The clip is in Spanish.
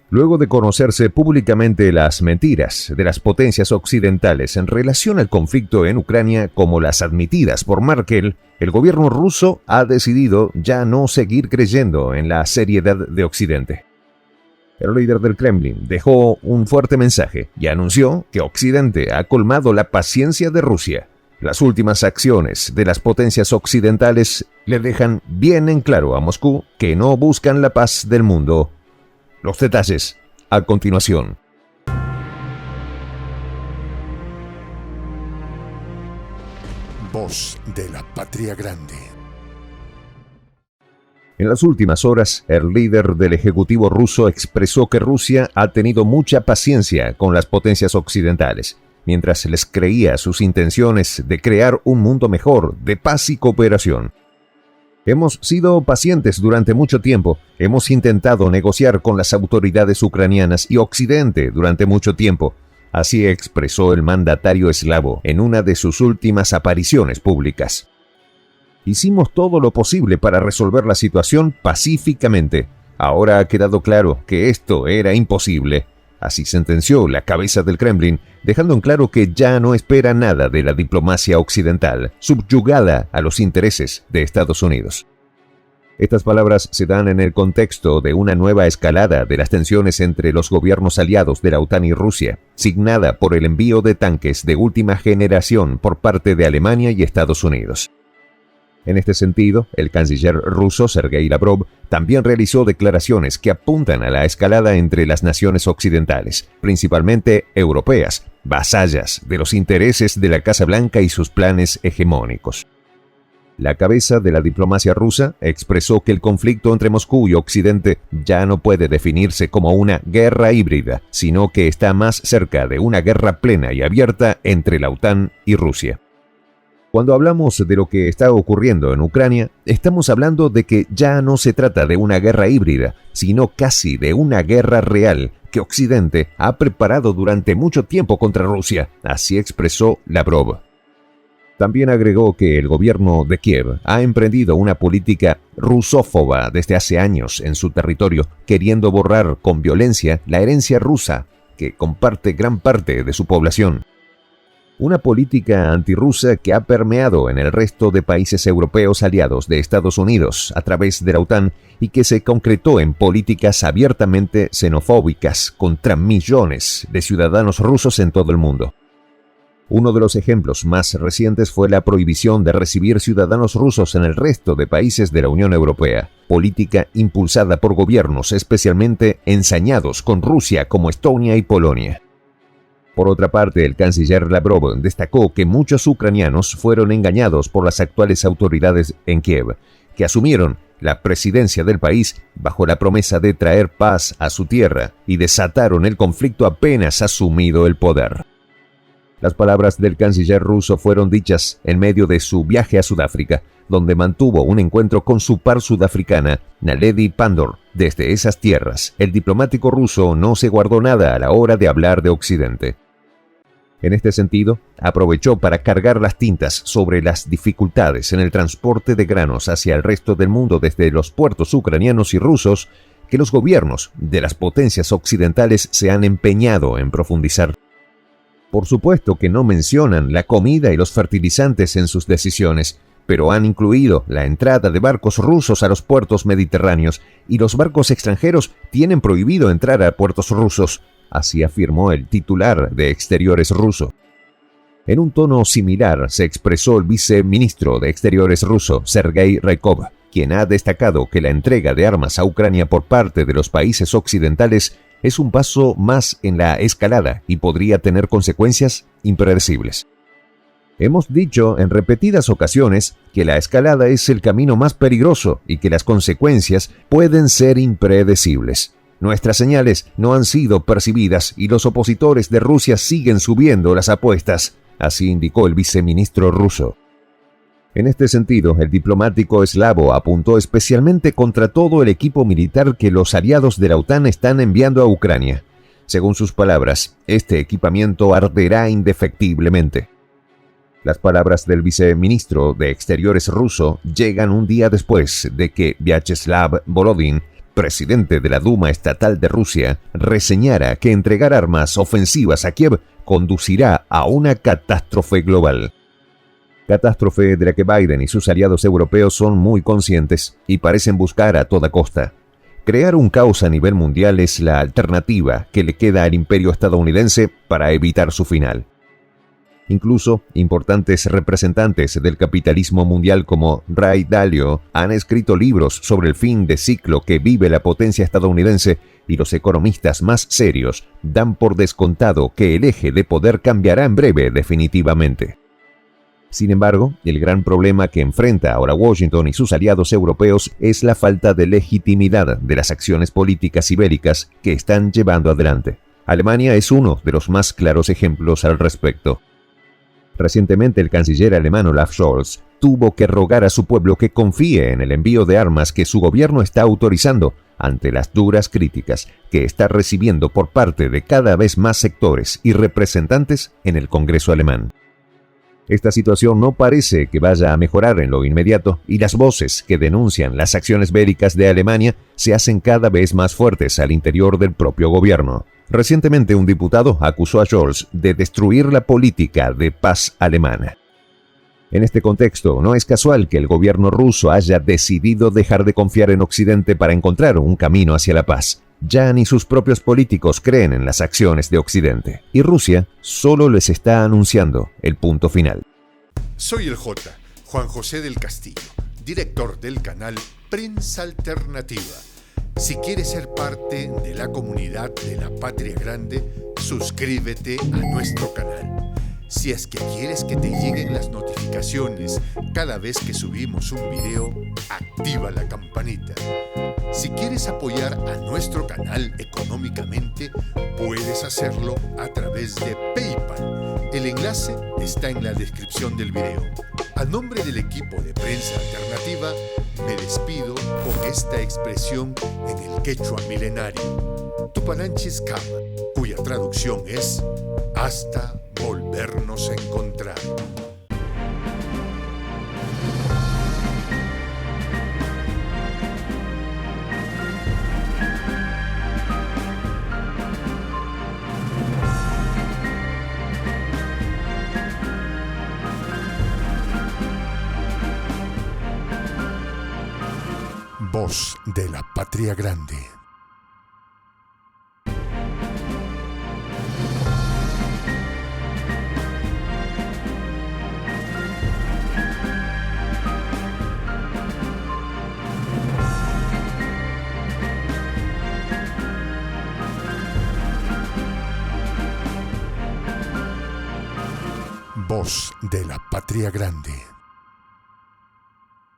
Luego de conocerse públicamente las mentiras de las potencias occidentales en relación al conflicto en Ucrania como las admitidas por Merkel, el gobierno ruso ha decidido ya no seguir creyendo en la seriedad de Occidente. El líder del Kremlin dejó un fuerte mensaje y anunció que Occidente ha colmado la paciencia de Rusia. Las últimas acciones de las potencias occidentales le dejan bien en claro a Moscú que no buscan la paz del mundo. Los detalles a continuación. Voz de la Patria Grande. En las últimas horas, el líder del Ejecutivo ruso expresó que Rusia ha tenido mucha paciencia con las potencias occidentales, mientras les creía sus intenciones de crear un mundo mejor, de paz y cooperación. Hemos sido pacientes durante mucho tiempo, hemos intentado negociar con las autoridades ucranianas y Occidente durante mucho tiempo. Así expresó el mandatario eslavo en una de sus últimas apariciones públicas. Hicimos todo lo posible para resolver la situación pacíficamente. Ahora ha quedado claro que esto era imposible. Así sentenció la cabeza del Kremlin, dejando en claro que ya no espera nada de la diplomacia occidental, subyugada a los intereses de Estados Unidos. Estas palabras se dan en el contexto de una nueva escalada de las tensiones entre los gobiernos aliados de la OTAN y Rusia, signada por el envío de tanques de última generación por parte de Alemania y Estados Unidos. En este sentido, el canciller ruso Sergei Lavrov también realizó declaraciones que apuntan a la escalada entre las naciones occidentales, principalmente europeas, vasallas de los intereses de la Casa Blanca y sus planes hegemónicos. La cabeza de la diplomacia rusa expresó que el conflicto entre Moscú y Occidente ya no puede definirse como una guerra híbrida, sino que está más cerca de una guerra plena y abierta entre la OTAN y Rusia. Cuando hablamos de lo que está ocurriendo en Ucrania, estamos hablando de que ya no se trata de una guerra híbrida, sino casi de una guerra real que Occidente ha preparado durante mucho tiempo contra Rusia, así expresó Lavrov. También agregó que el gobierno de Kiev ha emprendido una política rusófoba desde hace años en su territorio, queriendo borrar con violencia la herencia rusa que comparte gran parte de su población. Una política antirrusa que ha permeado en el resto de países europeos aliados de Estados Unidos a través de la OTAN y que se concretó en políticas abiertamente xenofóbicas contra millones de ciudadanos rusos en todo el mundo. Uno de los ejemplos más recientes fue la prohibición de recibir ciudadanos rusos en el resto de países de la Unión Europea, política impulsada por gobiernos especialmente ensañados con Rusia como Estonia y Polonia. Por otra parte, el canciller Lavrov destacó que muchos ucranianos fueron engañados por las actuales autoridades en Kiev, que asumieron la presidencia del país bajo la promesa de traer paz a su tierra y desataron el conflicto apenas asumido el poder. Las palabras del canciller ruso fueron dichas en medio de su viaje a Sudáfrica, donde mantuvo un encuentro con su par sudafricana, Naledi Pandor. Desde esas tierras, el diplomático ruso no se guardó nada a la hora de hablar de Occidente. En este sentido, aprovechó para cargar las tintas sobre las dificultades en el transporte de granos hacia el resto del mundo desde los puertos ucranianos y rusos que los gobiernos de las potencias occidentales se han empeñado en profundizar. Por supuesto que no mencionan la comida y los fertilizantes en sus decisiones, pero han incluido la entrada de barcos rusos a los puertos mediterráneos y los barcos extranjeros tienen prohibido entrar a puertos rusos. Así afirmó el titular de Exteriores ruso. En un tono similar se expresó el viceministro de Exteriores ruso, Sergei Rykov, quien ha destacado que la entrega de armas a Ucrania por parte de los países occidentales es un paso más en la escalada y podría tener consecuencias impredecibles. Hemos dicho en repetidas ocasiones que la escalada es el camino más peligroso y que las consecuencias pueden ser impredecibles. Nuestras señales no han sido percibidas y los opositores de Rusia siguen subiendo las apuestas, así indicó el viceministro ruso. En este sentido, el diplomático eslavo apuntó especialmente contra todo el equipo militar que los aliados de la OTAN están enviando a Ucrania. Según sus palabras, este equipamiento arderá indefectiblemente. Las palabras del viceministro de Exteriores ruso llegan un día después de que Vyacheslav Volodin, presidente de la Duma Estatal de Rusia, reseñara que entregar armas ofensivas a Kiev conducirá a una catástrofe global. Catástrofe de la que Biden y sus aliados europeos son muy conscientes y parecen buscar a toda costa. Crear un caos a nivel mundial es la alternativa que le queda al imperio estadounidense para evitar su final. Incluso importantes representantes del capitalismo mundial como Ray Dalio han escrito libros sobre el fin de ciclo que vive la potencia estadounidense, y los economistas más serios dan por descontado que el eje de poder cambiará en breve definitivamente. Sin embargo, el gran problema que enfrenta ahora Washington y sus aliados europeos es la falta de legitimidad de las acciones políticas y bélicas que están llevando adelante. Alemania es uno de los más claros ejemplos al respecto. Recientemente el canciller alemán Olaf Scholz tuvo que rogar a su pueblo que confíe en el envío de armas que su gobierno está autorizando ante las duras críticas que está recibiendo por parte de cada vez más sectores y representantes en el Congreso alemán. Esta situación no parece que vaya a mejorar en lo inmediato, y las voces que denuncian las acciones bélicas de Alemania se hacen cada vez más fuertes al interior del propio gobierno. Recientemente un diputado acusó a Scholz de destruir la política de paz alemana. En este contexto, no es casual que el gobierno ruso haya decidido dejar de confiar en Occidente para encontrar un camino hacia la paz. Ya ni sus propios políticos creen en las acciones de Occidente, y Rusia solo les está anunciando el punto final. Soy el Juan José del Castillo, director del canal Prensa Alternativa. Si quieres ser parte de la comunidad de la Patria Grande, suscríbete a nuestro canal. Si es que quieres que te lleguen las notificaciones cada vez que subimos un video, activa la campanita. Si quieres apoyar a nuestro canal económicamente, puedes hacerlo a través de PayPal. El enlace está en la descripción del video. A nombre del equipo de Prensa Alternativa, me despido con esta expresión en el quechua milenario, Tupananchis Kama, cuya traducción es hasta volvernos a encontrar. Voz de la Patria Grande. Voz de la Patria Grande.